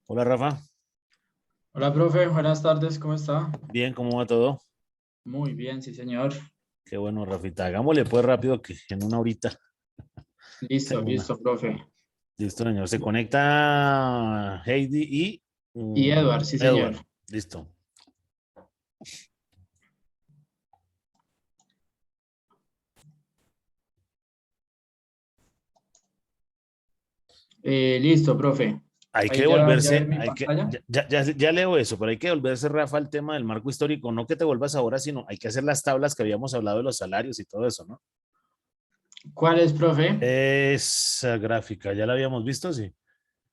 Hola Rafa, Hola, profe, buenas tardes, ¿cómo está? bien, ¿cómo va todo? Muy bien, sí, señor. Qué bueno, Rafita. Hagámosle pues rápido que en una horita Listo, tengo una. listo, profe. Listo, señor. Se conecta Heidi y Y Edward, sí, señor. Edward. Listo. Listo, profe. Hay que Ahí ya volverse, ver mi pantalla. ya leo eso, pero hay que volverse, Rafa, al tema del marco histórico. No que te vuelvas ahora, sino hay que hacer las tablas que habíamos hablado de los salarios y todo eso, ¿no? ¿Cuál es, profe? Esa gráfica, ¿ya la habíamos visto? Sí.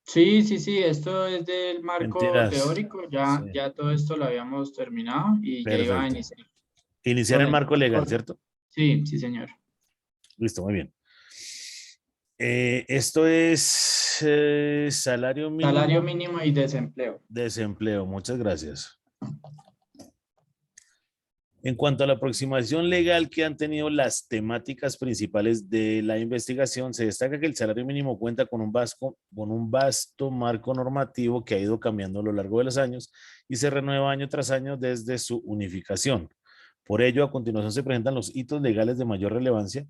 Sí, sí, sí, esto es del marco Mentiras. teórico. Sí, Ya todo esto lo habíamos terminado y ya iba a perfecto. iniciar Iniciar con el el marco legal, marco. ¿cierto? Sí, sí, señor. Listo, muy bien. Esto es salario Salario mínimo mínimo y desempleo. de desempleo. Muchas gracias. En cuanto a la aproximación legal que han tenido las temáticas principales de la investigación, se destaca que el salario mínimo cuenta con un vasto marco normativo que ha ido cambiando a lo largo de los años y se renueva año tras año desde su unificación. Por ello, a continuación se presentan los hitos legales de mayor relevancia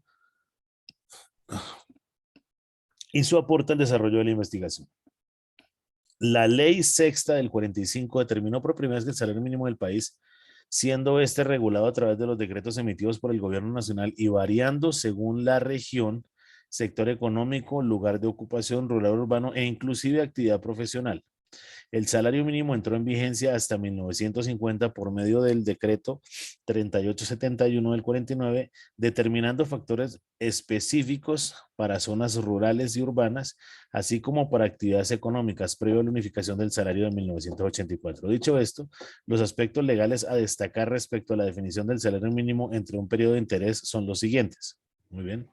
y su aporte al desarrollo de la investigación. La ley sexta del 45 determinó por primera vez que el salario mínimo del país, siendo este regulado a través de los decretos emitidos por el gobierno nacional y variando según la región, sector económico, lugar de ocupación, rural, urbano e inclusive actividad profesional. El salario mínimo entró en vigencia hasta 1950 por medio del decreto 3871 del 49, determinando factores específicos para zonas rurales y urbanas, así como para actividades económicas, previo a la unificación del salario de 1984. Dicho esto, los aspectos legales a destacar respecto a la definición del salario mínimo entre un periodo de interés son los siguientes. Muy bien.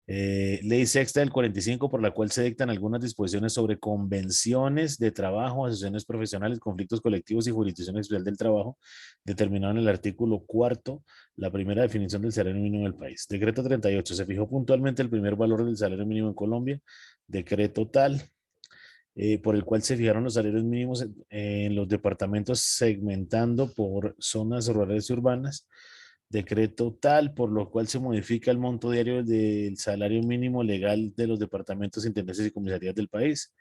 Ley sexta del 45, por la cual se dictan algunas disposiciones sobre convenciones de trabajo, asociaciones profesionales, conflictos colectivos y jurisdicción especial del trabajo, determinado en el artículo cuarto, la primera definición del salario mínimo del país. Decreto 38, se fijó puntualmente el primer valor del salario mínimo en Colombia. Decreto tal, por el cual se fijaron los salarios mínimos en los departamentos segmentando por zonas rurales y urbanas. Decreto tal, por lo cual se modifica el monto diario del salario mínimo legal de los departamentos, intendencias y comisarías del país.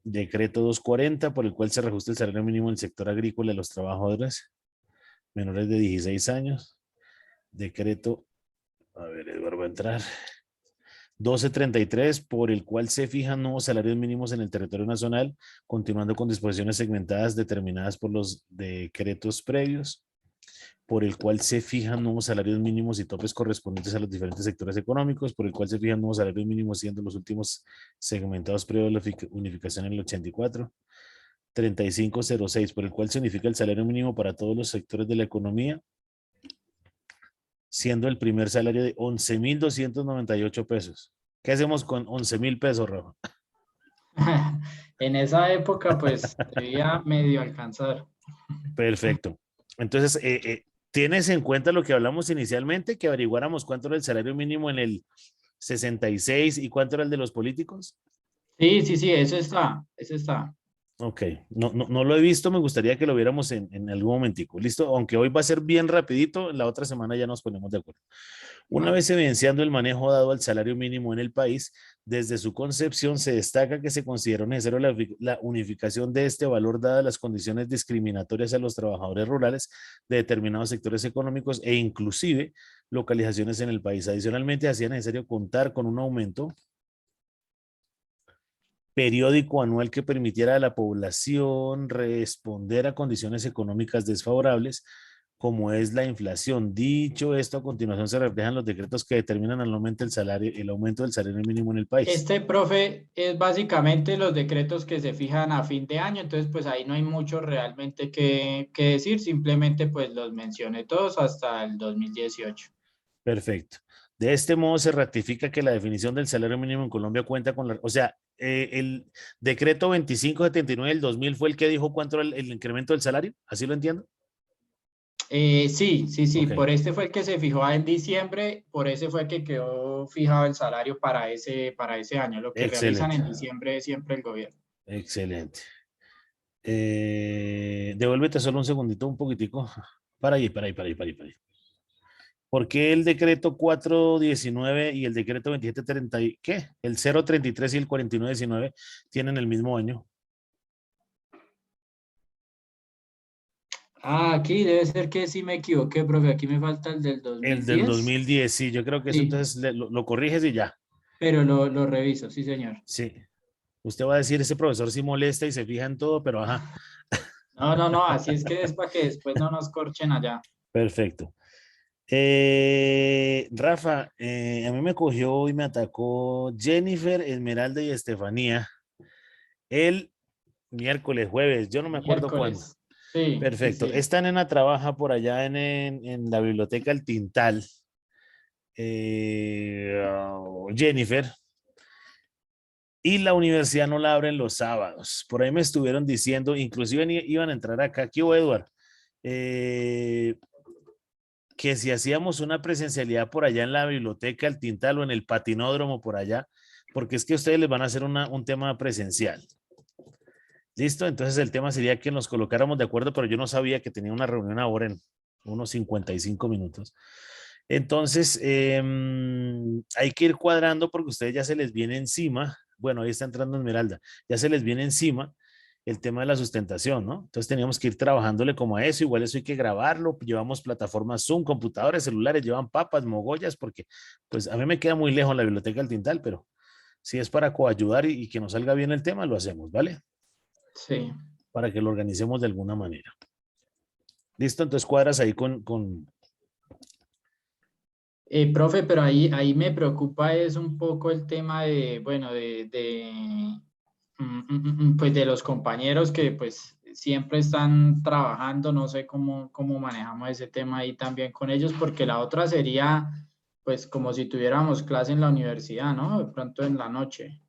Decreto 240, por el cual se reajusta el salario mínimo en el sector agrícola de los trabajadores menores de 16 años. Decreto, a ver, Eduardo va a entrar. 1233, por el cual se fijan nuevos salarios mínimos en el territorio nacional, continuando con disposiciones segmentadas determinadas por los decretos previos, por el cual se fijan nuevos salarios mínimos y topes correspondientes a los diferentes sectores económicos, por el cual se fijan nuevos salarios mínimos siendo los últimos segmentados previo a la unificación en el 84. 3506, por el cual se unifica el salario mínimo para todos los sectores de la economía, siendo el primer salario de 11,298 pesos. ¿Qué hacemos con 11,000 pesos, Rafa? En esa época, pues, debía medio alcanzar. Perfecto. Entonces, ¿tienes en cuenta lo que hablamos inicialmente, que averiguáramos cuánto era el salario mínimo en el 66 y cuánto era el de los políticos? Sí, sí, sí, eso está, eso está. Ok, no lo he visto, me gustaría que lo viéramos en algún momentico. ¿Listo? Aunque hoy va a ser bien rapidito, la otra semana ya nos ponemos de acuerdo. Una Vale. vez evidenciando el manejo dado al salario mínimo en el país, desde su concepción se destaca que se consideró necesario la unificación de este valor dadas las condiciones discriminatorias a los trabajadores rurales de determinados sectores económicos e inclusive localizaciones en el país. Adicionalmente, hacía necesario contar con un aumento periódico anual que permitiera a la población responder a condiciones económicas desfavorables, como es la inflación. Dicho esto, a continuación se reflejan los decretos que determinan anualmente el aumento del salario mínimo en el país. Este, profe, es básicamente los decretos que se fijan a fin de año, entonces pues ahí no hay mucho realmente que decir, simplemente pues los mencioné todos hasta el 2018. Perfecto. De este modo se ratifica que la definición del salario mínimo en Colombia cuenta con o sea, el decreto 2579 del 2000 fue el que dijo cuánto era el incremento del salario, ¿así lo entiendo? Sí, sí, sí, Ok, por este fue el que se fijó en diciembre, por ese fue que quedó fijado el salario para ese año, lo que realizan excelente, en diciembre siempre el gobierno. excelente. Devuélvete solo un segundito, un poquitico. Para ahí, para ahí, para ahí, para ahí, para ahí. ¿Por qué el decreto 419 y el decreto 2730, qué? El 033 y el 4919 tienen el mismo año. Ah, aquí debe ser que sí me equivoqué, profe, aquí me falta el del El del 2010. 2010, sí, yo creo que eso Sí, entonces lo corriges y ya. pero lo reviso, sí, señor. Sí. Usted va a decir, ese profesor sí molesta y se fija en todo, pero ajá, No, no, no, así es que es para que después no nos corchen allá. perfecto. Rafa, a mí me cogió y me atacó Jennifer, Esmeralda y Estefanía el miércoles, jueves, yo no me acuerdo cuándo. Miércoles. Sí, sí, Perfecto. sí. Esta nena trabaja por allá en la biblioteca El Tintal. Jennifer. Y la universidad no la abren los sábados. Por ahí me estuvieron diciendo, inclusive iban a entrar acá. Aquí, Edward. Eh, que si hacíamos una presencialidad por allá en la biblioteca, el Tintal o en el patinódromo por allá, porque es que ustedes les van a hacer un tema presencial. ¿Listo? Entonces el tema sería que nos colocáramos de acuerdo, pero yo no sabía que tenía una reunión ahora en unos 55 minutos. Entonces, hay que ir cuadrando porque a ustedes ya se les viene encima. Bueno, ahí está entrando Esmeralda. Ya se les viene encima el tema de la sustentación, ¿no? Entonces teníamos que ir trabajándole como a eso. Igual eso hay que grabarlo. Llevamos plataformas Zoom, computadores, celulares, llevan papas, mogollas, porque pues a mí me queda muy lejos la biblioteca del Tintal, pero si es para coayudar y que nos salga bien el tema, lo hacemos, ¿vale? Sí. Para que lo organicemos de alguna manera. ¿Listo? Entonces cuadras ahí con... Profe, pero ahí me preocupa es un poco el tema de, bueno, pues de los compañeros que pues siempre están trabajando, no sé cómo manejamos ese tema ahí también con ellos, porque la otra sería pues como si tuviéramos clase en la universidad, ¿no? De pronto en la noche.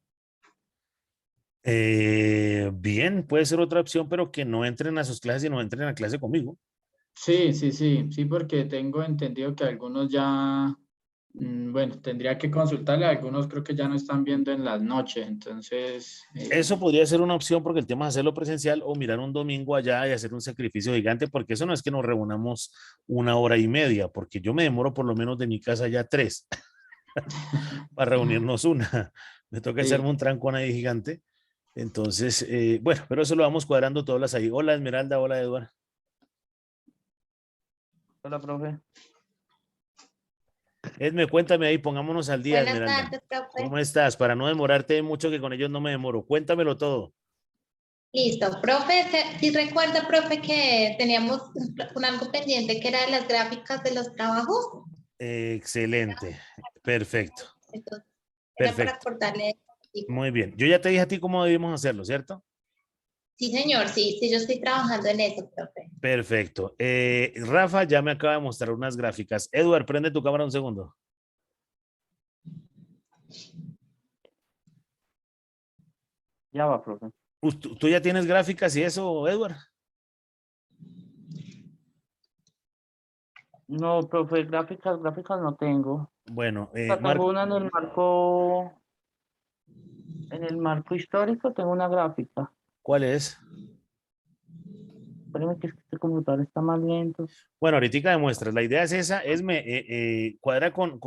Bien, puede ser otra opción, pero que no entren a sus clases y no entren a clase conmigo. Sí, sí, sí, sí, porque tengo entendido que algunos ya, bueno, tendría que consultarle, algunos creo que ya no están viendo en las noches, entonces, Eso podría ser una opción porque el tema es hacerlo presencial o mirar un domingo allá y hacer un sacrificio gigante, porque eso no es que nos reunamos 1 hora y media, porque yo me demoro por lo menos de mi casa ya 3 para reunirnos una. Me toca echarme sí. un trancón ahí gigante. Entonces, bueno, pero eso lo vamos cuadrando todas ahí. Hola Esmeralda, hola Eduardo. Hola, profe. Edme, cuéntame ahí, pongámonos al día, Buenas Esmeralda. tardes, profe. ¿Cómo estás? Para no demorarte mucho, que con ellos no me demoro. Cuéntamelo todo. Listo. Profe, si recuerda, profe, que teníamos un algo pendiente que era de las gráficas de los trabajos. Excelente. Perfecto. Entonces, era para Perfecto. acordarle. Muy bien. Yo ya te dije a ti cómo debimos hacerlo, ¿cierto? Sí, señor, sí, sí, yo estoy trabajando en eso, profe. Perfecto. Rafa ya me acaba de mostrar unas gráficas. Edward, prende tu cámara un segundo. Ya va, profe. ¿Tú ya tienes gráficas y eso, Edward? No, profe, gráficas no tengo. O Bueno, sea, tengo una en el marco histórico tengo una gráfica. ¿cuál es? Espérame que este computador está más lento. Bueno, ahorita demuestras. La idea es esa, cuadra con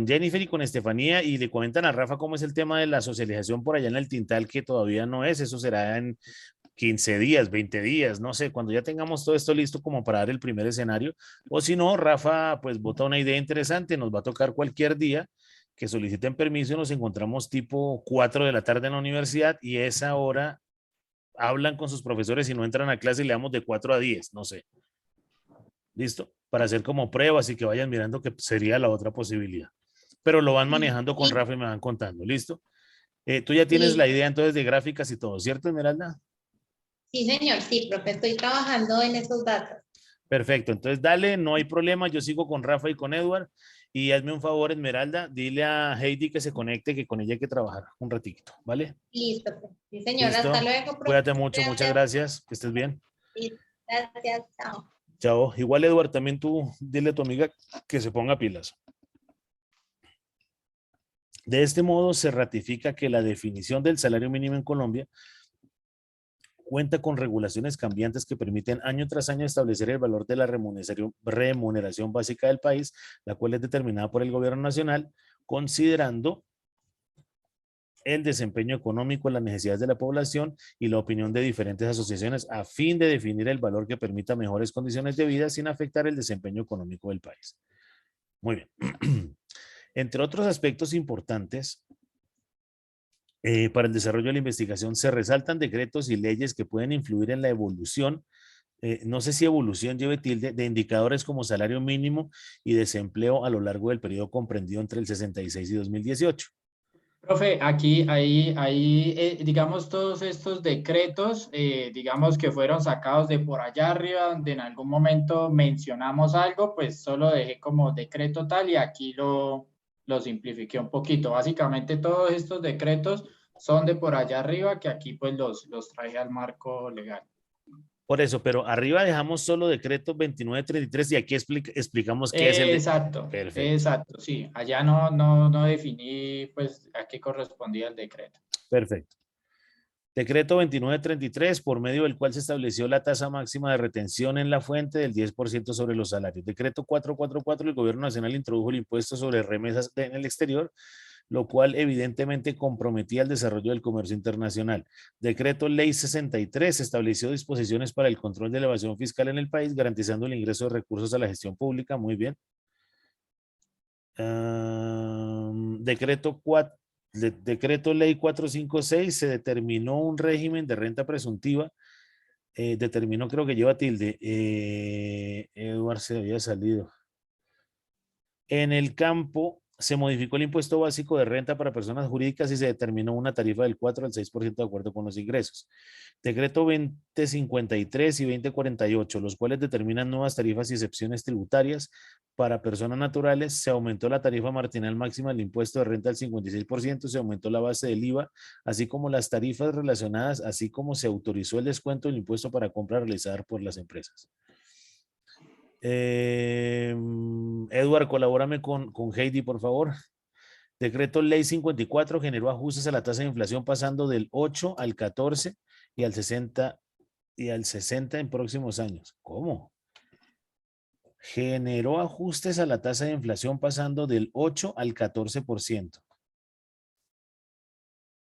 Jennifer y con Estefanía y le comentan a Rafa cómo es el tema de la socialización por allá en el Tintal, que todavía no es, eso será en 15 días, 20 días, no sé, cuando ya tengamos todo esto listo como para dar el primer escenario, o si no, Rafa pues bota una idea interesante, nos va a tocar cualquier día que soliciten permiso y nos encontramos tipo 4 de la tarde en la universidad y esa hora hablan con sus profesores y no entran a clase y le damos de 4 a 10, no sé. ¿Listo? Para hacer como pruebas y que vayan mirando que sería la otra posibilidad. Pero lo van Sí, manejando con sí, Rafa y me van contando. ¿Listo? Tú ya tienes la listo. idea entonces de gráficas y todo, ¿cierto, Esmeralda? Sí, señor, sí, profe, estoy trabajando en esos datos. Perfecto. Entonces dale, no hay problema. Yo sigo con Rafa y con Edward. Y hazme un favor, Esmeralda, dile a Heidi que se conecte, que con ella hay que trabajar un ratito, ¿vale? Listo, profe. Sí, señor, hasta ¿Listo? luego, profe. Cuídate mucho, muchas Gracias. gracias, que estés bien. Sí. Gracias, chao. Chao. Igual, Eduardo, también tú dile a tu amiga que se ponga pilas. De este modo, se ratifica que la definición del salario mínimo en Colombia cuenta con regulaciones cambiantes que permiten año tras año establecer el valor de la remuneración básica del país, la cual es determinada por el gobierno nacional, considerando el desempeño económico, las necesidades de la población y la opinión de diferentes asociaciones a fin de definir el valor que permita mejores condiciones de vida sin afectar el desempeño económico del país. Muy bien. Entre otros aspectos importantes, para el desarrollo de la investigación se resaltan decretos y leyes que pueden influir en la evolución, no sé si evolución lleve tilde, de indicadores como salario mínimo y desempleo a lo largo del periodo comprendido entre el 66 y 2018. Profe, aquí, digamos, todos estos decretos, digamos que fueron sacados de por allá arriba, donde en algún momento mencionamos algo, pues solo dejé como decreto tal y aquí lo simplifiqué un poquito. Básicamente todos estos decretos son de por allá arriba, que aquí pues los traje al marco legal. Por eso, pero arriba dejamos solo decreto 2933 y aquí explicamos qué es el Exacto, Perfecto. exacto, sí. Allá no definí pues a qué correspondía el decreto. Perfecto. Decreto 2933, por medio del cual se estableció la tasa máxima de retención en la fuente del 10% sobre los salarios. Decreto 444, el Gobierno Nacional introdujo el impuesto sobre remesas en el exterior, lo cual evidentemente comprometía el desarrollo del comercio internacional. Decreto Ley 63 estableció disposiciones para el control de la evasión fiscal en el país, garantizando el ingreso de recursos a la gestión pública. Muy bien. Decreto Ley 456 se determinó un régimen de renta presuntiva. Determinó, creo que lleva tilde. Eduardo se había salido. En el campo se modificó el impuesto básico de renta para personas jurídicas y se determinó una tarifa del 4 al 6% de acuerdo con los ingresos. Decreto 2053 y 2048, los cuales determinan nuevas tarifas y excepciones tributarias. Para personas naturales se aumentó la tarifa marginal máxima del impuesto de renta al 56%, se aumentó la base del IVA, así como las tarifas relacionadas, así como se autorizó el descuento del impuesto para compra realizada por las empresas. Edward, colabórame con Heidi, por favor. Decreto Ley 54 generó ajustes a la tasa de inflación pasando del 8 al 14 y al 60 en próximos años. ¿Cómo? Generó ajustes a la tasa de inflación pasando del 8 al 14%.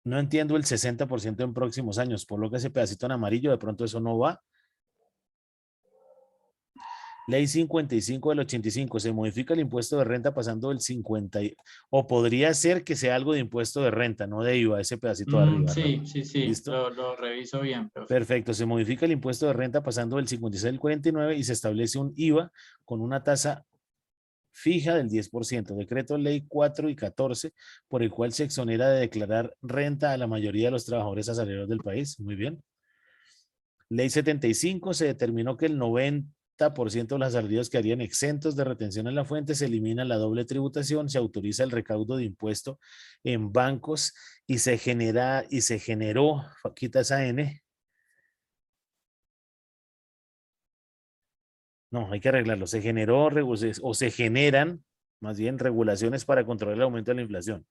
No entiendo el 60% en próximos años. Por lo que ese pedacito en amarillo, de pronto eso no va. Ley 55 del 85, se modifica el impuesto de renta pasando del 50, o podría ser que sea algo de impuesto de renta, no de IVA, ese pedacito de arriba. Sí, ¿no? sí. ¿Listo? Lo reviso bien, profe. Perfecto, se modifica el impuesto de renta pasando del 56 al 49 y se establece un IVA con una tasa fija del 10%. Decreto Ley 4 y 14, por el cual se exonera de declarar renta a la mayoría de los trabajadores asalariados del país. Muy bien. Ley 75, se determinó que el 90% de los asalariados que harían exentos de retención en la fuente, se elimina la doble tributación, se autoriza el recaudo de impuesto en bancos y se generó, quita esa N. No, hay que arreglarlo. Se generó o se generan más bien regulaciones para controlar el aumento de la inflación.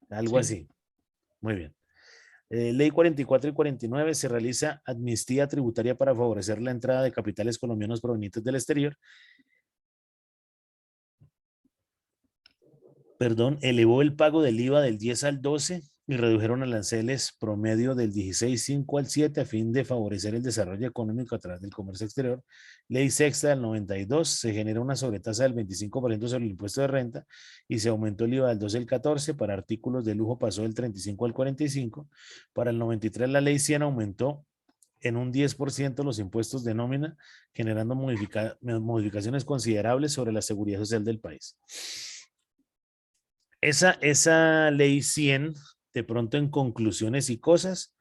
Algo así. Muy bien. Ley 44 y 49, se realiza amnistía tributaria para favorecer la entrada de capitales colombianos provenientes del exterior. Perdón, elevó el pago del IVA del 10 al 12 y redujeron aranceles promedio del 16.5 al 7 a fin de favorecer el desarrollo económico a través del comercio exterior. Ley sexta del 92, se genera una sobretasa del 25% sobre el impuesto de renta y se aumentó el IVA del 12 al 14, para artículos de lujo pasó del 35 al 45, para el 93 la ley 100 aumentó en un 10% los impuestos de nómina, generando modificaciones considerables sobre la seguridad social del país. Esa ley 100, de pronto en conclusiones y cosas,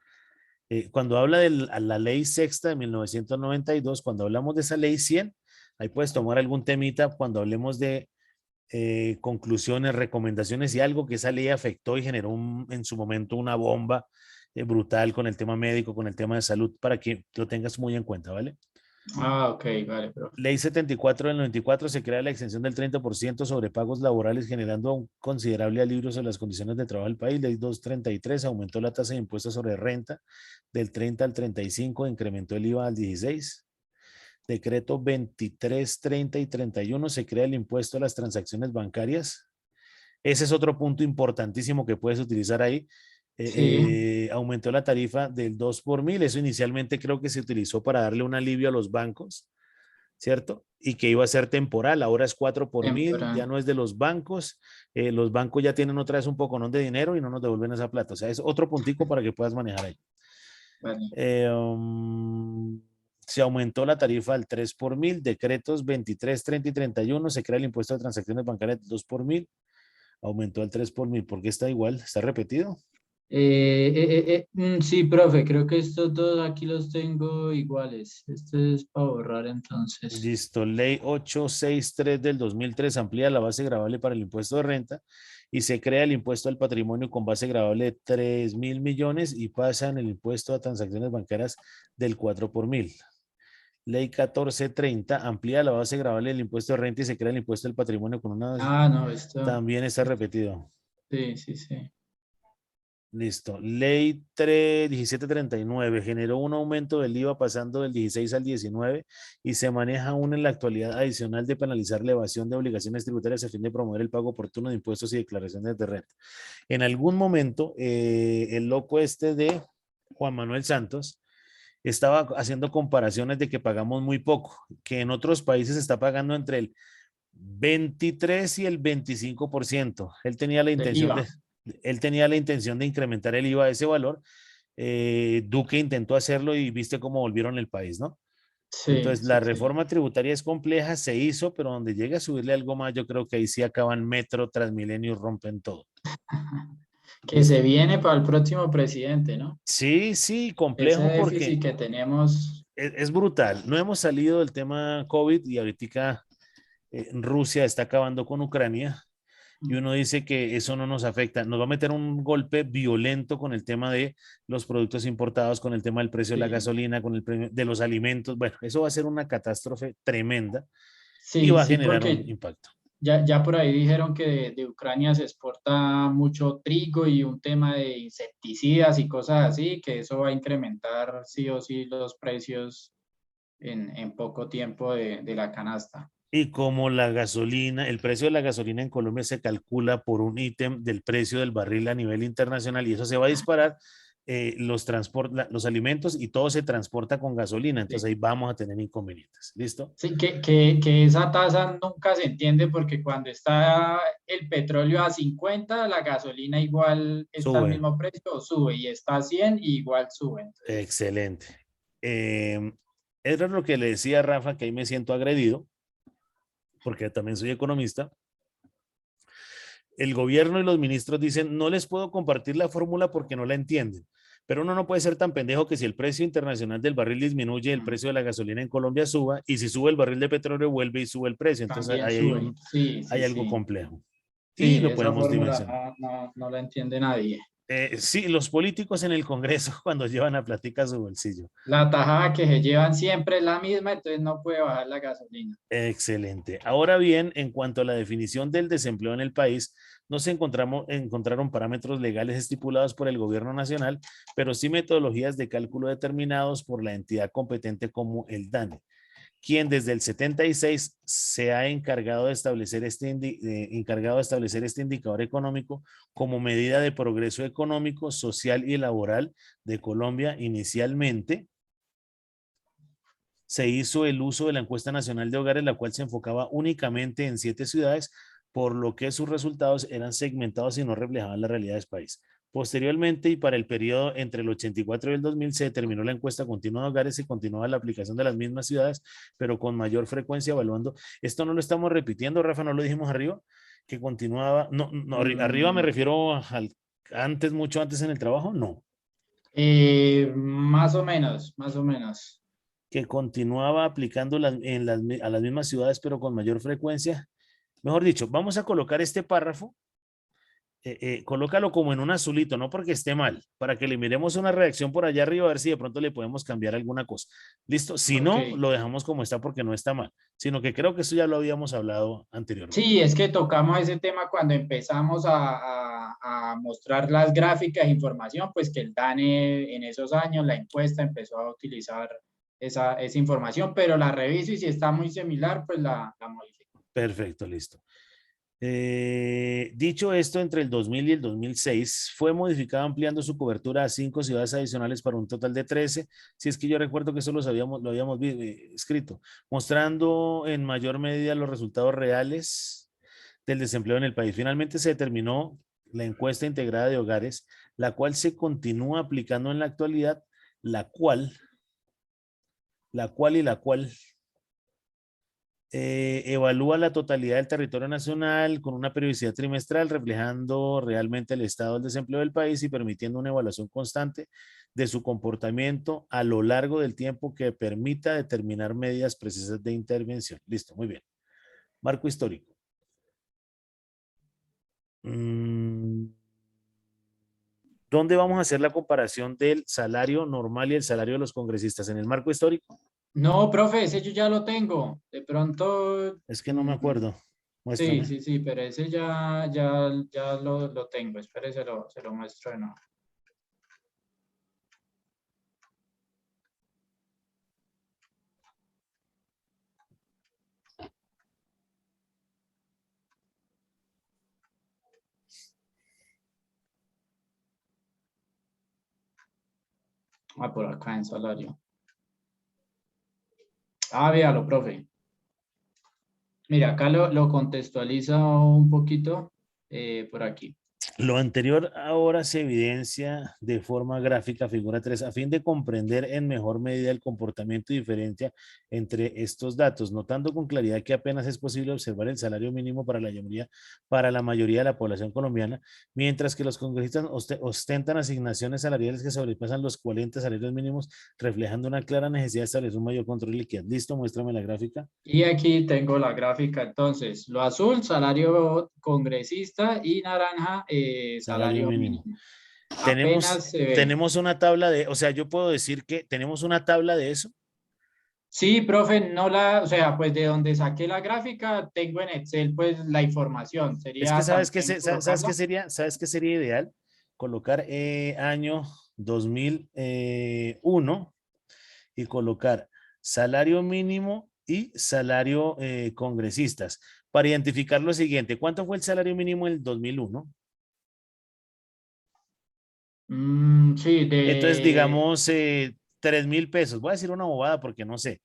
cuando habla de la ley sexta de 1992, cuando hablamos de esa ley 100, ahí puedes tomar algún temita cuando hablemos de conclusiones, recomendaciones y algo que esa ley afectó y generó en su momento una bomba brutal con el tema médico, con el tema de salud, para que lo tengas muy en cuenta, ¿vale? Ah, ok, vale, profe. Ley 74 del 94 se crea la exención del 30% sobre pagos laborales, generando un considerable alivio sobre las condiciones de trabajo del país. Ley 233 aumentó la tasa de impuestos sobre renta del 30 al 35, incrementó el IVA al 16. Decreto 23, 30 y 31 se crea el impuesto a las transacciones bancarias. Ese es otro punto importantísimo que puedes utilizar ahí. Sí, Aumentó la tarifa del 2 por mil. Eso inicialmente creo que se utilizó para darle un alivio a los bancos, ¿cierto? Y que iba a ser temporal. Ahora es 4 por mil, ya temprano. no es de los bancos. Los bancos ya tienen otra vez un poco de dinero y no nos devuelven esa plata. O sea, es otro puntico para que puedas manejar ahí. Vale. Se aumentó la tarifa al 3 por mil, decretos 23, 30 y 31, se crea el impuesto de transacciones bancarias 2 por mil, aumentó al 3 por mil. ¿Por qué está igual? ¿Está repetido? Sí, profe, creo que estos dos aquí los tengo iguales. Este es para borrar entonces. Listo. Ley 863 del 2003 amplía la base gravable para el impuesto de renta y se crea el impuesto al patrimonio con base gravable de 3.000 millones y pasa en el impuesto a transacciones bancarias del 4 por mil. Ley 1430 amplía la base gravable del impuesto de renta y se crea el impuesto al patrimonio con una... Ah, no, esto. También está repetido. Sí, sí, sí. Listo. Ley 1739 generó un aumento del IVA pasando del 16 al 19 y se maneja aún en la actualidad adicional de penalizar la evasión de obligaciones tributarias a fin de promover el pago oportuno de impuestos y declaraciones de renta. En algún momento, el loco este de Juan Manuel Santos estaba haciendo comparaciones de que pagamos muy poco, que en otros países se está pagando entre el 23 y el 25%. Del IVA. Él tenía la intención de incrementar el IVA a ese valor. Duque intentó hacerlo y viste cómo volvieron el país, ¿no? Sí, Entonces, la sí, sí. reforma tributaria es compleja, se hizo, pero donde llegue a subirle algo más, yo creo que ahí sí acaban Metro, Transmilenio y rompen todo. Que se ¿Listo? viene para el próximo presidente, ¿no? Sí, sí, Ese complejo porque déficit que tenemos. es brutal. No hemos salido del tema COVID y ahorita Rusia está acabando con Ucrania y uno dice que eso no nos afecta. Nos va a meter un golpe violento con el tema de los productos importados, con el tema del precio de la Sí, gasolina, con el precio de los alimentos. Bueno, eso va a ser una catástrofe tremenda y sí, va a sí, generar un porque impacto. ya por ahí dijeron que de Ucrania se exporta mucho trigo y un tema de insecticidas y cosas así, que eso va a incrementar sí o sí los precios en poco tiempo de la canasta. Y como la gasolina, el precio de la gasolina en Colombia se calcula por un ítem del precio del barril a nivel internacional y eso se va a disparar, los alimentos y todo se transporta con gasolina, entonces Sí, ahí vamos a tener inconvenientes. ¿Listo? sí, que esa tasa nunca se entiende porque cuando está el petróleo a 50 la gasolina igual está al Sube. mismo precio o sube, y está a 100 y igual sube. Entonces, Excelente. Eso es lo que le decía a Rafa, que ahí me siento agredido, porque también soy economista. El gobierno y los ministros dicen, no les puedo compartir la fórmula porque no la entienden. Pero uno no puede ser tan pendejo que si el precio internacional del barril disminuye, el precio de la gasolina en Colombia suba, y si sube el barril de petróleo, vuelve y sube el precio. Entonces también ahí sube. Sí, sí, hay algo sí. complejo. Y Sí, lo esa podemos fórmula dimensionar. no la entiende nadie. Sí, los políticos en el Congreso cuando llevan a plática a su bolsillo. La tajada que se llevan siempre es la misma, entonces no puede bajar la gasolina. Excelente. Ahora bien, en cuanto a la definición del desempleo en el país, no se encontraron parámetros legales estipulados por el gobierno nacional, pero sí metodologías de cálculo determinados por la entidad competente como el DANE, quien desde el 76 se ha encargado de establecer este indicador económico como medida de progreso económico, social y laboral de Colombia inicialmente. Se hizo el uso de la encuesta nacional de hogares, la cual se enfocaba únicamente en 7 ciudades, por lo que sus resultados eran segmentados y no reflejaban la realidad del país. Posteriormente, y para el periodo entre el 84 y el 2000, se determinó la encuesta continua de hogares y continuaba la aplicación de las mismas ciudades, pero con mayor frecuencia evaluando. Esto no lo estamos repitiendo, Rafa, no lo dijimos arriba, que continuaba, no, arriba me Mm, refiero al antes, mucho antes en el trabajo, no, más o menos, más o menos. que continuaba aplicando a las mismas ciudades, pero con mayor frecuencia. Mejor dicho, vamos a colocar este párrafo colócalo como en un azulito, no porque esté mal, para que le miremos una reacción por allá arriba a ver si de pronto le podemos cambiar alguna cosa. ¿Listo? Si no, Ok. lo dejamos como está porque no está mal, sino que creo que eso ya lo habíamos hablado anteriormente. Sí, es que tocamos ese tema cuando empezamos a mostrar las gráficas e información, pues que el DANE en esos años, la encuesta empezó a utilizar esa información, pero la reviso y si está muy similar, pues la modifico. Perfecto, listo. Dicho esto, entre el 2000 y el 2006 fue modificado ampliando su cobertura a 5 ciudades adicionales para un total de 13. Si es que yo recuerdo que eso lo habíamos escrito, mostrando en mayor medida los resultados reales del desempleo en el país. Finalmente se determinó la encuesta integrada de hogares, la cual se continúa aplicando en la actualidad, la cual evalúa la totalidad del territorio nacional con una periodicidad trimestral, reflejando realmente el estado del desempleo del país y permitiendo una evaluación constante de su comportamiento a lo largo del tiempo que permita determinar medidas precisas de intervención. Listo, muy bien. Marco histórico. ¿Dónde vamos a hacer la comparación del salario normal y el salario de los congresistas? ¿En el marco histórico? No, profe, ese yo ya lo tengo. De pronto, Es que no me acuerdo. sí, Muéstrame. sí, pero ese ya lo tengo. Espere, se lo muestro de nuevo. Ah, por acá en salario. Ah, véalo, profe. Mira, acá lo contextualiza un poquito por aquí. Lo anterior ahora se evidencia de forma gráfica, figura 3, a fin de comprender en mejor medida el comportamiento y diferencia entre estos datos, notando con claridad que apenas es posible observar el salario mínimo para la mayoría de la población colombiana, mientras que los congresistas ostentan asignaciones salariales que sobrepasan los 40 salarios mínimos, reflejando una clara necesidad de establecer un mayor control y liquidez. Listo, muéstrame la gráfica. Y aquí tengo la gráfica, entonces, lo azul, salario congresista y naranja, Salario salario mínimo. mínimo. Tenemos, Apenas se ve. tenemos una tabla de, o sea, yo puedo decir que tenemos una tabla de eso. Sí, profe, no o sea, pues de donde saqué la gráfica, tengo en Excel, pues la información. Es que Sería también colocarla. sabes qué sería ideal colocar año 2001 y colocar salario mínimo y salario congresistas para identificar lo siguiente. ¿Cuánto fue el salario mínimo en el 2001? Sí, Entonces, digamos, 3.000 pesos. Voy a decir una bobada porque no sé.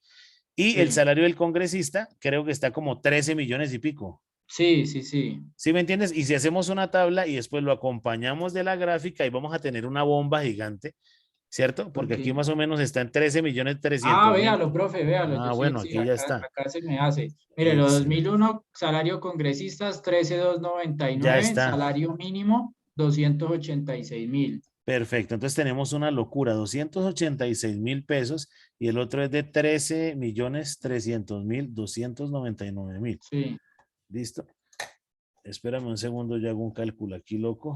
Y el sí, salario del congresista creo que está como 13 millones y pico. sí. ¿Sí me entiendes? Y si hacemos una tabla y después lo acompañamos de la gráfica y vamos a tener una bomba gigante, ¿cierto? Porque Ok. aquí más o menos está en 13 millones Ah, 300.000. véalo, profe, véalo. Ah, Sí, bueno, sí, aquí ya acá, está. acá se me hace. Mire, lo Excelente. 2001, salario congresistas Ya 13,299, está. salario mínimo 286,000. Perfecto. Entonces tenemos una locura, 286.000 pesos y el otro es de 13.300.000, 299.000. Sí. ¿Listo? Espérame un segundo, yo hago un cálculo aquí, loco.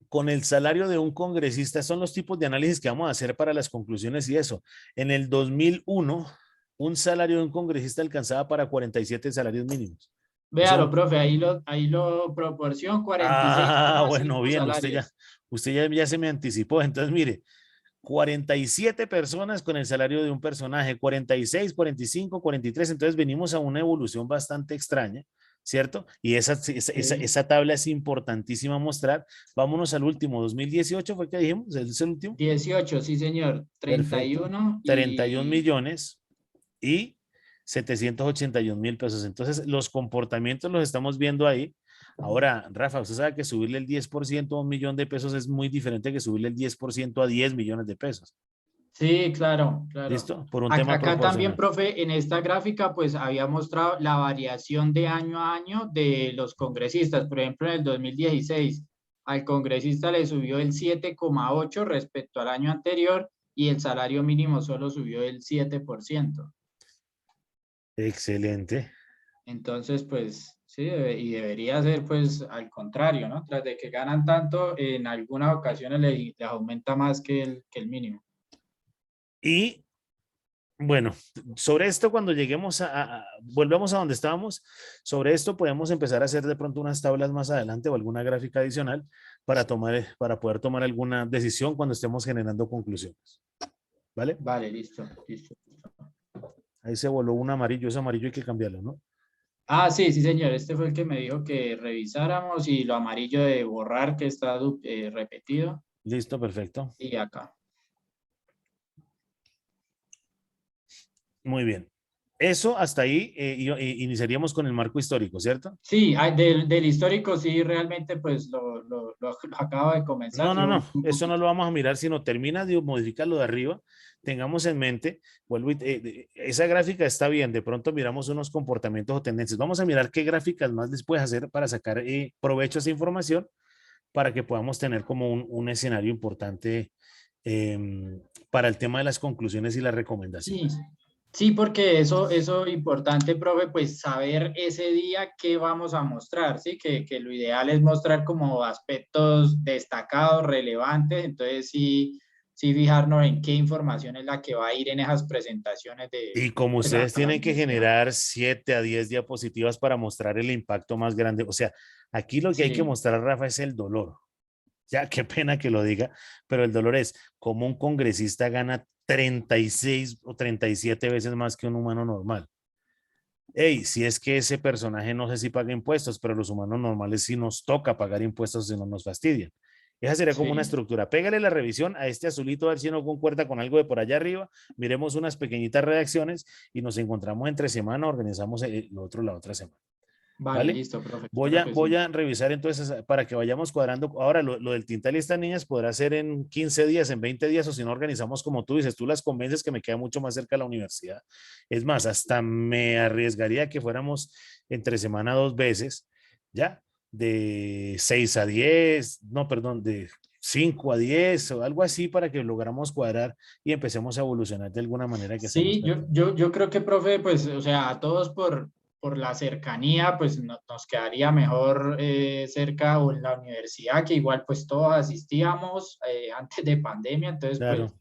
Con el salario de un congresista, son los tipos de análisis que vamos a hacer para las conclusiones y eso. En el 2001, un salario de un congresista alcanzaba para 47 salarios mínimos. Véalo, profe, ahí lo proporción Bueno, 46,5 bien, salarios. usted ya se me anticipó. Entonces, mire, 47 personas con el salario de un personaje, 46, 45, 43. Entonces venimos a una evolución bastante extraña, ¿cierto? Y esa tabla es importantísima mostrar. Vámonos al último, 2018 fue que dijimos, es el último. 18, sí, señor. Perfecto. 31 31 y millones y 781.000 pesos. Entonces, los comportamientos los estamos viendo ahí. Ahora, Rafa, usted sabe que subirle el 10% a 1 millón de pesos es muy diferente que subirle el 10% a 10 millones de pesos. Sí, claro, claro. ¿Listo? Por un tema Acá también, proporcional. profe, en esta gráfica, pues había mostrado la variación de año a año de los congresistas. Por ejemplo, en el 2016, al congresista le subió el 7,8 respecto al año anterior y el salario mínimo solo subió el 7%. Excelente. Entonces, pues sí, y debería ser pues al contrario, ¿no? Tras de que ganan tanto, en algunas ocasiones les aumenta más que el mínimo. Y bueno, sobre esto cuando lleguemos volvemos a donde estábamos, sobre esto podemos empezar a hacer de pronto unas tablas más adelante o alguna gráfica adicional para poder tomar alguna decisión cuando estemos generando conclusiones. ¿Vale? Vale, listo, listo. Ahí se voló un amarillo, ese amarillo hay que cambiarlo, ¿no? Ah, sí, sí, señor. Este fue el que me dijo que revisáramos y lo amarillo de borrar que está repetido. Listo, perfecto. Y acá. Muy bien. Eso hasta ahí iniciaríamos con el marco histórico, ¿cierto? Sí, del histórico sí, realmente pues lo acabo de comenzar. No, Un eso no poquito. lo vamos a mirar, sino termina de modificar lo de arriba. Tengamos en mente, esa gráfica está bien, de pronto miramos unos comportamientos o tendencias. Vamos a mirar qué gráficas más les puedes hacer para sacar provecho a esa información para que podamos tener como un escenario importante para el tema de las conclusiones y las Sí, recomendaciones. sí, porque eso importante, profe, pues saber ese día qué vamos a mostrar, ¿sí? Que lo ideal es mostrar como aspectos destacados, relevantes, entonces sí, sí fijarnos en qué información es la que va a ir en esas presentaciones Y como pues, a ustedes la tienen que universidad. generar 7 a 10 diapositivas para mostrar el impacto más grande, o sea, aquí lo que hay que Sí, mostrar, Rafa, es el dolor. Ya, qué pena que lo diga, pero el dolor es como un congresista gana 36 o 37 veces más que un humano normal. Hey, si es que ese personaje no sé si paga impuestos, pero los humanos normales sí nos toca pagar impuestos si no nos fastidian. Esa sería como una sí. estructura. Pégale la revisión a este azulito a ver si no concuerda con algo de por allá arriba. Miremos unas pequeñitas redacciones y nos encontramos entre semana, organizamos lo otro la otra semana. Vale, ¿Vale? listo, profe. Voy Espero a, que voy sí. a revisar entonces para que vayamos cuadrando. Ahora, lo del Tintal y estas niñas podrá ser en 15 días, en 20 días, o si no organizamos como tú dices, tú las convences que me queda mucho más cerca de la universidad. Es más, hasta me arriesgaría que fuéramos entre semana 2 veces, ¿ya? De 6 a 10, no, perdón, de 5 a 10 o algo así para que logramos cuadrar y empecemos a evolucionar de alguna manera que estamos Sí, perdiendo. yo creo que, profe, pues, o sea, a todos por la cercanía, pues nos quedaría mejor cerca o en la universidad, que igual pues todos asistíamos antes de pandemia, entonces pues Claro.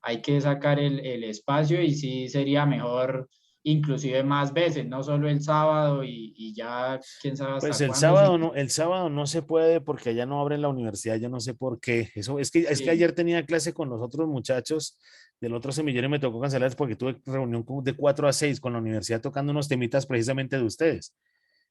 hay que sacar el espacio y sí sería mejor inclusive más veces, no solo el sábado y ya quién sabe Pues hasta cuándo, sí. el sábado no se puede porque allá no abren la universidad, yo no sé por qué. Eso es que Sí, ayer tenía clase con los otros muchachos del otro semillero y me tocó cancelar porque tuve reunión de 4 a 6 con la universidad tocando unos temitas precisamente de ustedes,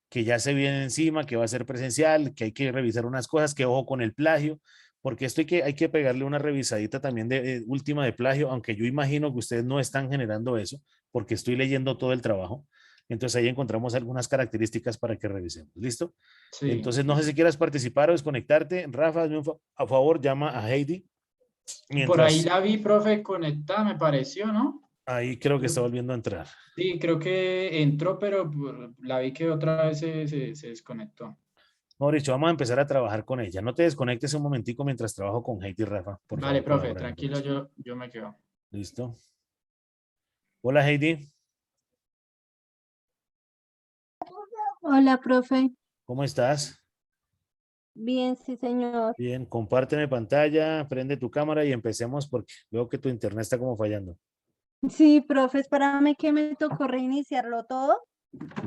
que ya se viene encima, que va a ser presencial, que hay que revisar unas cosas, que ojo con el plagio, porque esto hay que pegarle una revisadita también de última de plagio, aunque yo imagino que ustedes no están generando eso, porque estoy leyendo todo el trabajo. Entonces ahí encontramos algunas características para que revisemos. ¿Listo? sí, Entonces no sé si listo. quieras participar o desconectarte. Rafa, hazme a favor, llama a Heidi. Por ahí Mientras la vi, profe, conectada, me pareció, ¿no? ahí creo que está volviendo a entrar. Sí, creo que entró, pero la vi que otra vez se desconectó. Mauricio, vamos a empezar a trabajar con ella. No te desconectes un momentico mientras trabajo con Heidi y Rafa. Por Vale, favor, profe, colaborando con tranquilo, eso. yo me quedo. ¿Listo? Hola Heidi, Hola, profe. ¿cómo estás? Bien, sí, señor. Bien, compárteme pantalla, prende tu cámara y empecemos porque veo que tu internet está como fallando. Sí, profe, espérame que me tocó reiniciarlo todo.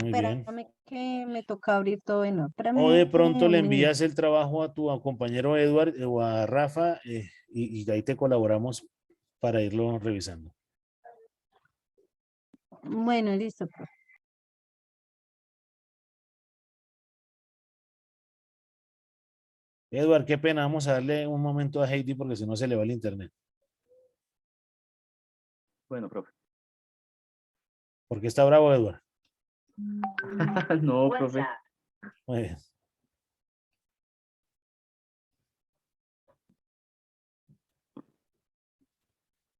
Muy bien. Espérame que me toca abrir todo de nuevo. O de Espérame pronto le un minuto. envías el trabajo a tu compañero Edward o a Rafa y ahí te colaboramos para irlo revisando. Bueno, listo, profe. Edward, qué pena, vamos a darle un momento a Heidi porque si no se le va el internet. Bueno, profe. ¿Por qué está bravo, Edward? No, profe. Muy bien.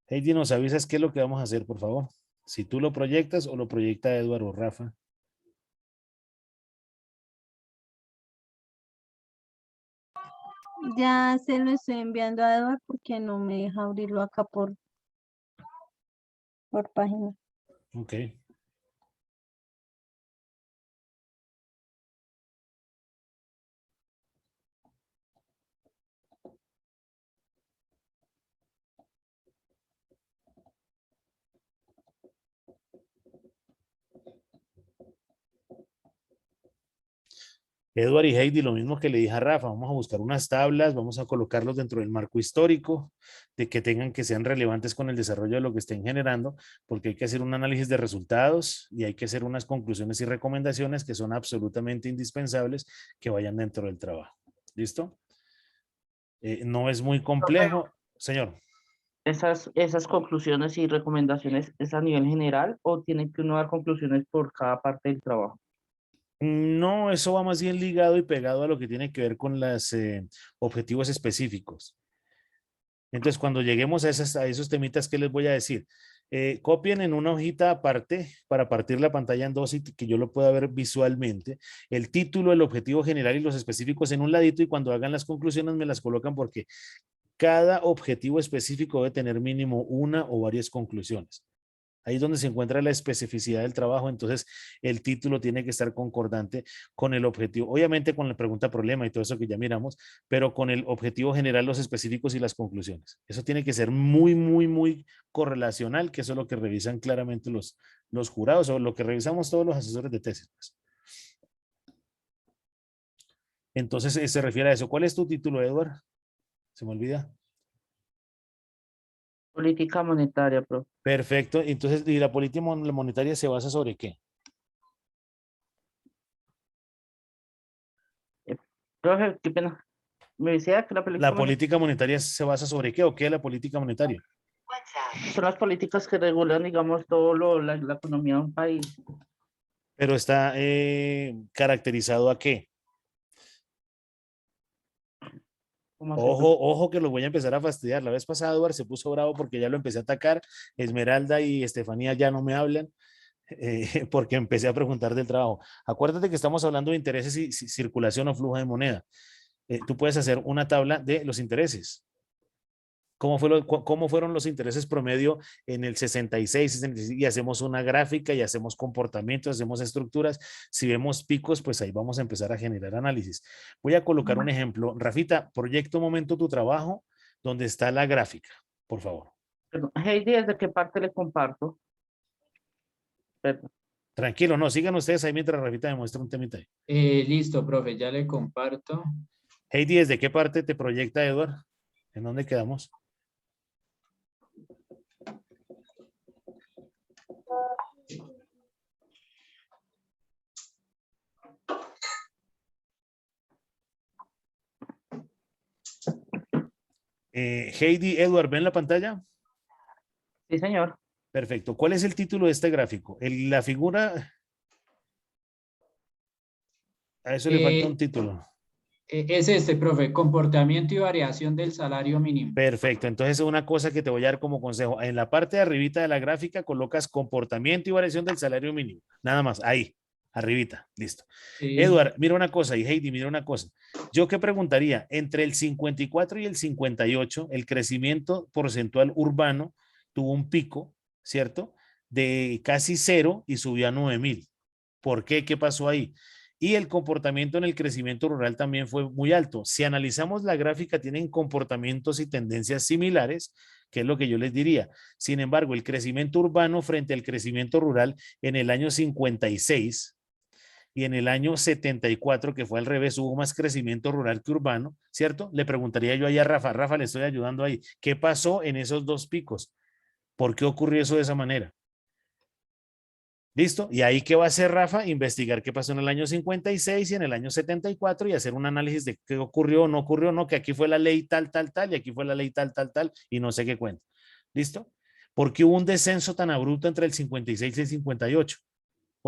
Heidi, ¿nos avisas qué es lo que vamos a hacer, por favor? Si tú lo proyectas o lo proyecta Eduardo o Rafa. Ya se lo estoy enviando a Eduardo porque no me deja abrirlo acá por página. Ok. Edward y Heidi, lo mismo que le dije a Rafa, vamos a buscar unas tablas, vamos a colocarlos dentro del marco histórico, de que tengan que sean relevantes con el desarrollo de lo que estén generando, porque hay que hacer un análisis de resultados y hay que hacer unas conclusiones y recomendaciones que son absolutamente indispensables que vayan dentro del trabajo. ¿Listo? No es muy complejo. Señor. Esas conclusiones y recomendaciones, ¿es a nivel general o tiene que uno dar conclusiones por cada parte del trabajo? No, eso va más bien ligado y pegado a lo que tiene que ver con los objetivos específicos. Entonces, cuando lleguemos a esos temitas, ¿qué les voy a decir? Copien en una hojita aparte para partir la pantalla en dos y que yo lo pueda ver visualmente. El título, el objetivo general y los específicos en un ladito, y cuando hagan las conclusiones me las colocan porque cada objetivo específico debe tener mínimo una o varias conclusiones. Ahí es donde se encuentra la especificidad del trabajo, entonces el título tiene que estar concordante con el objetivo, obviamente con la pregunta problema y todo eso que ya miramos, pero con el objetivo general, los específicos y las conclusiones. Eso tiene que ser muy, muy, muy correlacional, que eso es lo que revisan claramente los jurados o lo que revisamos todos los asesores de tesis. Pues. Entonces se refiere a eso. ¿Cuál es tu título, Edward? Se me olvida. Política monetaria, profe. Perfecto. Entonces, ¿y la política monetaria se basa sobre qué? Profe, qué pena. Me decía que ¿La política monetaria se basa sobre qué o qué es la política monetaria? son las políticas que regulan, digamos, la economía de un país. Pero está caracterizado a qué. Ojo, ojo que lo voy a empezar a fastidiar. La vez pasada Eduardo se puso bravo porque ya lo empecé a atacar. Esmeralda y Estefanía ya no me hablan porque empecé a preguntar del trabajo. Acuérdate que estamos hablando de intereses y circulación o flujo de moneda. Tú puedes hacer una tabla de los intereses. ¿Cómo fueron los intereses promedio en el 66, 66? Y hacemos una gráfica y hacemos comportamientos, hacemos estructuras. Si vemos picos, pues ahí vamos a empezar a generar análisis. Voy a colocar un ejemplo. Rafita, proyecta un momento tu trabajo donde está la gráfica, por favor. Perdón. Heidi, ¿desde qué parte le comparto? Perdón. Tranquilo, no, sigan ustedes ahí mientras Rafita me muestra un temita ahí. Listo, profe, ya le comparto. Heidi, ¿desde qué parte te proyecta Edward? ¿En dónde quedamos? Heidi, Edward, ¿ven la pantalla? Sí, señor. Perfecto. ¿Cuál es el título de este gráfico? La figura... A eso le falta un título. Es este, profe, comportamiento y variación del salario mínimo. Perfecto. Entonces, una cosa que te voy a dar como consejo. En la parte de arribita de la gráfica colocas comportamiento y variación del salario mínimo. Nada más. Ahí. Arribita. Listo. Sí. Edward, mira una cosa. Y Heidi, mira una cosa. Yo qué preguntaría. Entre el 54 y el 58, el crecimiento porcentual urbano tuvo un pico, ¿cierto? De casi 0 y subió a 9,000. ¿Por qué? ¿Qué pasó ahí? Y el comportamiento en el crecimiento rural también fue muy alto. Si analizamos la gráfica, tienen comportamientos y tendencias similares, que es lo que yo les diría. Sin embargo, el crecimiento urbano frente al crecimiento rural en el año 56 y en el año 74, que fue al revés, hubo más crecimiento rural que urbano, ¿cierto? Le preguntaría yo ahí a Rafa, Rafa, le estoy ayudando ahí, ¿qué pasó en esos dos picos? ¿Por qué ocurrió eso de esa manera? ¿Listo? Y ahí, ¿qué va a hacer Rafa? Investigar qué pasó en el año 56 y en el año 74 y hacer un análisis de qué ocurrió o no ocurrió, no, que aquí fue la ley tal, tal, tal, y aquí fue la ley tal, tal, tal, y no sé qué cuenta. ¿Listo? ¿Por qué hubo un descenso tan abrupto entre el 56 y el 58?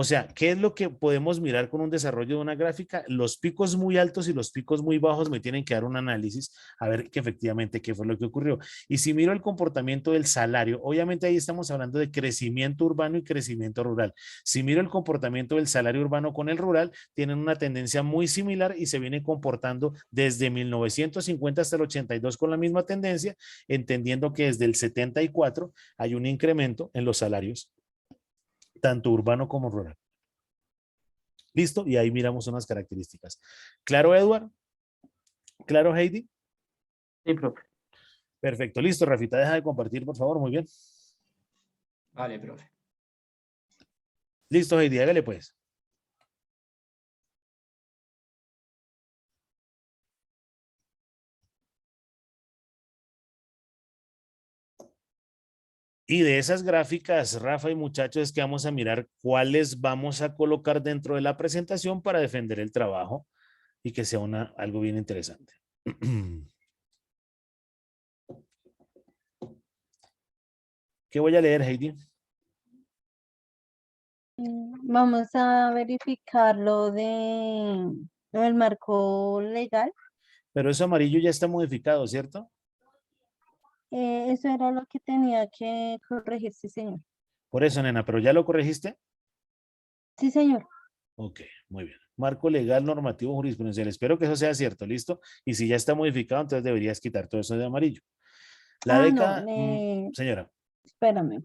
O sea, ¿qué es lo que podemos mirar con un desarrollo de una gráfica? Los picos muy altos y los picos muy bajos me tienen que dar un análisis a ver que efectivamente qué fue lo que ocurrió. Y si miro el comportamiento del salario, obviamente ahí estamos hablando de crecimiento urbano y crecimiento rural. Si miro el comportamiento del salario urbano con el rural, tienen una tendencia muy similar y se viene comportando desde 1950 hasta el 82 con la misma tendencia, entendiendo que desde el 74 hay un incremento en los salarios tanto urbano como rural. ¿Listo? Y ahí miramos unas características. ¿Claro, Edward? ¿Claro, Heidi? Sí, profe. Perfecto, listo. Rafita, deja de compartir, por favor. Muy bien. Vale, profe. Listo, Heidi, hágale pues. Y de esas gráficas, Rafa y muchachos, es que vamos a mirar cuáles vamos a colocar dentro de la presentación para defender el trabajo y que sea algo bien interesante. ¿Qué voy a leer, Heidi? Vamos a verificar lo del marco legal. Pero eso amarillo ya está modificado, ¿cierto? Eso era lo que tenía que corregir, sí, señor. Por eso, nena, ¿pero ya lo corregiste? Sí, señor. Ok, muy bien. Marco legal, normativo, jurisprudencial. Espero que eso sea cierto, ¿listo? Y si ya está modificado, entonces deberías quitar todo eso de amarillo. La No, década, señora. espérame.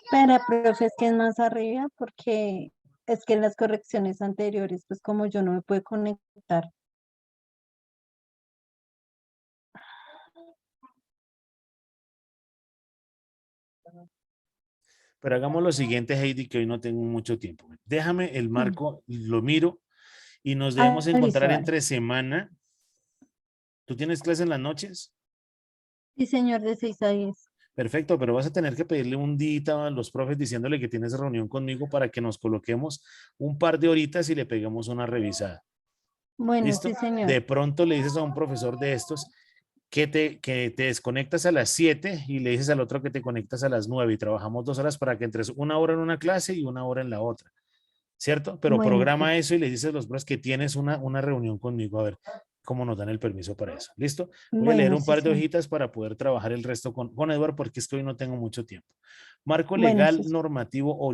Espera, profe, es que es más arriba porque es que en las correcciones anteriores, pues como yo no me puedo conectar. Pero hagamos lo siguiente, Heidi, que hoy no tengo mucho tiempo. Déjame el marco, lo miro y nos debemos Listo, encontrar vale. entre semana. ¿Tú tienes clase en las noches? Sí, señor, de 6 a 10. Perfecto, pero vas a tener que pedirle un día a los profes diciéndole que tienes reunión conmigo para que nos coloquemos un par de horitas y le peguemos una revisada. Bueno, ¿Listo? sí, señor. De pronto le dices a un profesor de estos que te desconectas a las 7 y le dices al otro que te conectas a las 9 y trabajamos 2 horas para que entres una hora en una clase y una hora en la otra. ¿Cierto? Pero Bueno, sí. programa eso y le dices a los profes que tienes una reunión conmigo a ver cómo nos dan el permiso para eso. ¿Listo? Voy a leer Bueno, un sí, par de señor. hojitas para poder trabajar el resto con Eduardo porque es que hoy no tengo mucho tiempo. Marco Bueno, legal, sí, sí. normativo o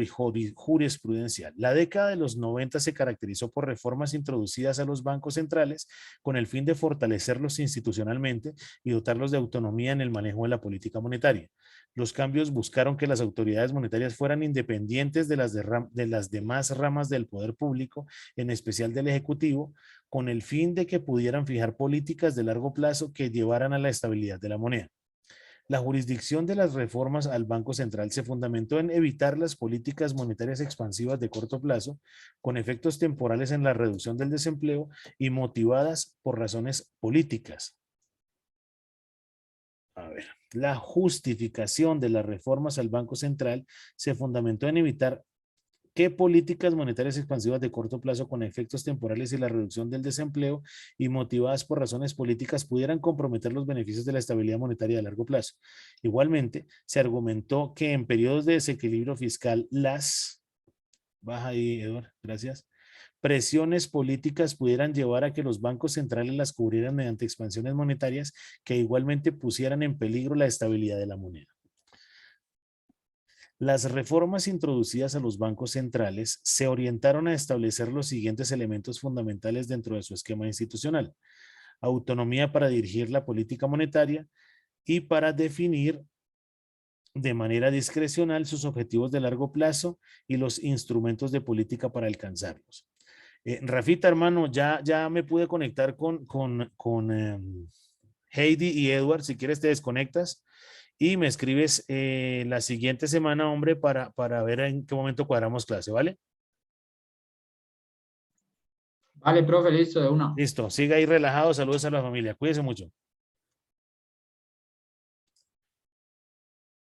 jurisprudencial. La década de los 90 se caracterizó por reformas introducidas a los bancos centrales con el fin de fortalecerlos institucionalmente y dotarlos de autonomía en el manejo de la política monetaria. Los cambios buscaron que las autoridades monetarias fueran independientes de las demás ramas del poder público, en especial del Ejecutivo, con el fin de que pudieran fijar políticas de largo plazo que llevaran a la estabilidad de la moneda. La jurisdicción de las reformas al Banco Central se fundamentó en evitar las políticas monetarias expansivas de corto plazo, con efectos temporales en la reducción del desempleo y motivadas por razones políticas. A ver, la justificación de las reformas al Banco Central se fundamentó en evitar que políticas monetarias expansivas de corto plazo con efectos temporales y la reducción del desempleo y motivadas por razones políticas pudieran comprometer los beneficios de la estabilidad monetaria de largo plazo. Igualmente, se argumentó que en periodos de desequilibrio fiscal baja ahí, Eduardo, gracias, presiones políticas pudieran llevar a que los bancos centrales las cubrieran mediante expansiones monetarias que igualmente pusieran en peligro la estabilidad de la moneda. Las reformas introducidas a los bancos centrales se orientaron a establecer los siguientes elementos fundamentales dentro de su esquema institucional: autonomía para dirigir la política monetaria y para definir de manera discrecional sus objetivos de largo plazo y los instrumentos de política para alcanzarlos. Rafita, hermano, ya me pude conectar con Heidi y Edward. Si quieres te desconectas y me escribes la siguiente semana, hombre, para ver en qué momento cuadramos clase, ¿vale? Vale, profe, listo, de una. Listo, siga ahí relajado. Saludos a la familia. Cuídese mucho.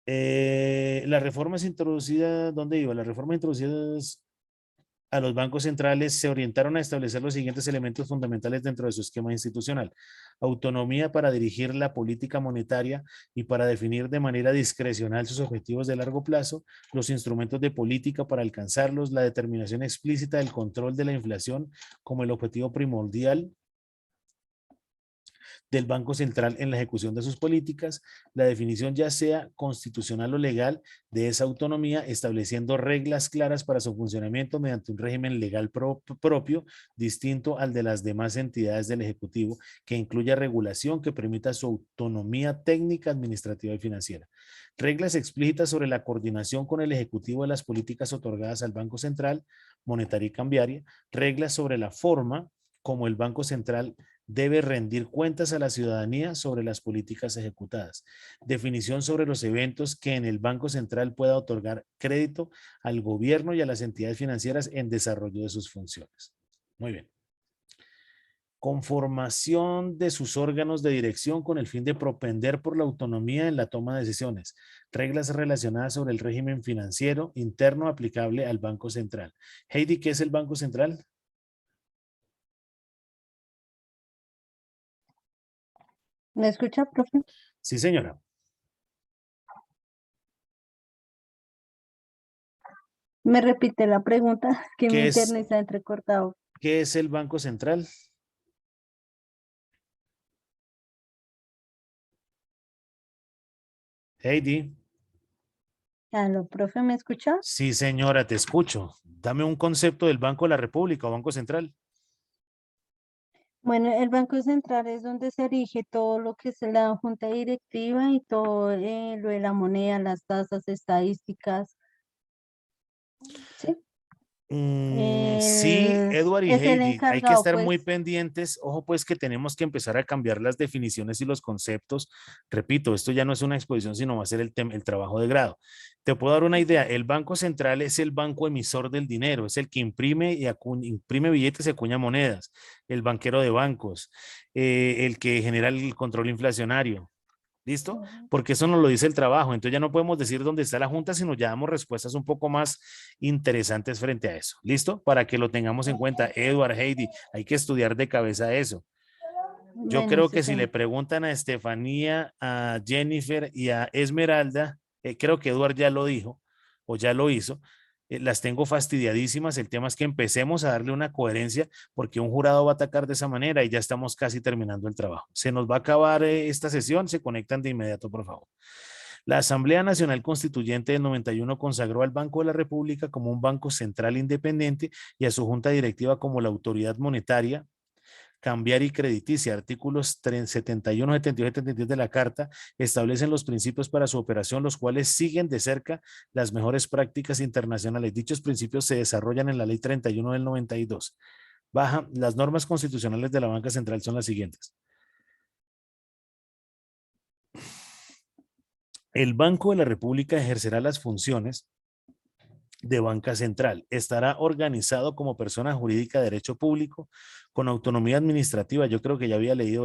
Las reformas introducidas, ¿dónde iba? Las reformas introducidas a los bancos centrales se orientaron a establecer los siguientes elementos fundamentales dentro de su esquema institucional: autonomía para dirigir la política monetaria y para definir de manera discrecional sus objetivos de largo plazo, los instrumentos de política para alcanzarlos, la determinación explícita del control de la inflación como el objetivo primordial del Banco Central en la ejecución de sus políticas, la definición ya sea constitucional o legal de esa autonomía, estableciendo reglas claras para su funcionamiento mediante un régimen legal propio, distinto al de las demás entidades del Ejecutivo, que incluya regulación que permita su autonomía técnica, administrativa y financiera. Reglas explícitas sobre la coordinación con el Ejecutivo de las políticas otorgadas al Banco Central, monetaria y cambiaria, reglas sobre la forma como el Banco Central debe rendir cuentas a la ciudadanía sobre las políticas ejecutadas. Definición sobre los eventos que en el Banco Central pueda otorgar crédito al gobierno y a las entidades financieras en desarrollo de sus funciones. Muy bien. Conformación de sus órganos de dirección con el fin de propender por la autonomía en la toma de decisiones. Reglas relacionadas sobre el régimen financiero interno aplicable al Banco Central. Heidi, ¿qué es el Banco Central? ¿Me escucha, profe? Sí, señora. Me repite la pregunta, que mi ¿Qué es, internet está entrecortado. ¿qué es el Banco Central? Heidi. ¿Aló, profe, me escucha? Sí, señora, te escucho. Dame un concepto del Banco de la República o Banco Central. Bueno, el Banco Central es donde se rige todo lo que es la junta directiva y todo lo de la moneda, las tasas estadísticas. ¿Sí? Sí, Edward y Es el Heidi, hay que encargado, estar muy pues. pendientes. Ojo, pues que tenemos que empezar a cambiar las definiciones y los conceptos. Repito, esto ya no es una exposición, sino va a ser el trabajo de grado. Te puedo dar una idea. El Banco Central es el banco emisor del dinero, es el que imprime y imprime billetes y acuña monedas, el banquero de bancos, el que genera el control inflacionario. ¿Listo? Porque eso nos lo dice el trabajo. Entonces ya no podemos decir dónde está la junta, sino ya damos respuestas un poco más interesantes frente a eso. ¿Listo? Para que lo tengamos en cuenta. Edward, Heidi, hay que estudiar de cabeza eso. Yo Bueno, creo sí, que si le señor. preguntan a Estefanía, a Jennifer y a Esmeralda, creo que Edward ya lo dijo o ya lo hizo, las tengo fastidiadísimas. El tema es que empecemos a darle una coherencia porque un jurado va a atacar de esa manera y ya estamos casi terminando el trabajo. Se nos va a acabar esta sesión, se conectan de inmediato, por favor. La Asamblea Nacional Constituyente del 91 consagró al Banco de la República como un banco central independiente y a su junta directiva como la autoridad monetaria, cambiaria y crediticia. Artículos 71, 78 y 73 de la Carta establecen los principios para su operación, los cuales siguen de cerca las mejores prácticas internacionales. Dichos principios se desarrollan en la Ley 31 del 92. Las normas constitucionales de la Banca Central son las siguientes. El Banco de la República ejercerá las funciones de banca central. Estará organizado como persona jurídica de derecho público con autonomía administrativa. Yo creo que ya había leído